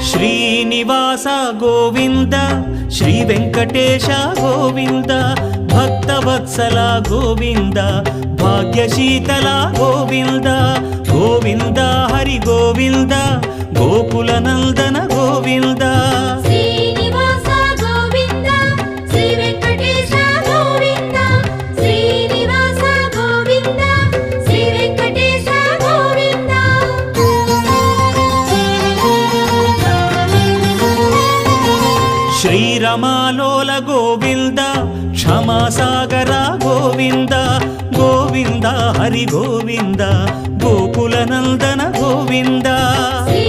Srinivasa Govinda Shri Venkatesha Govinda Bhaktavatsala Govinda భాగ్యశీతల Govinda Govinda Hari Govinda Gokula Nandana Govinda Srinivasa Govinda Shri Venkatesha Govinda Srinivasa Govinda Shri Venkatesha Govinda శ్రీరమాలోల Govinda క్షమాసాగర Govinda Govinda Hari Govinda Gokula Nandana Govinda Shri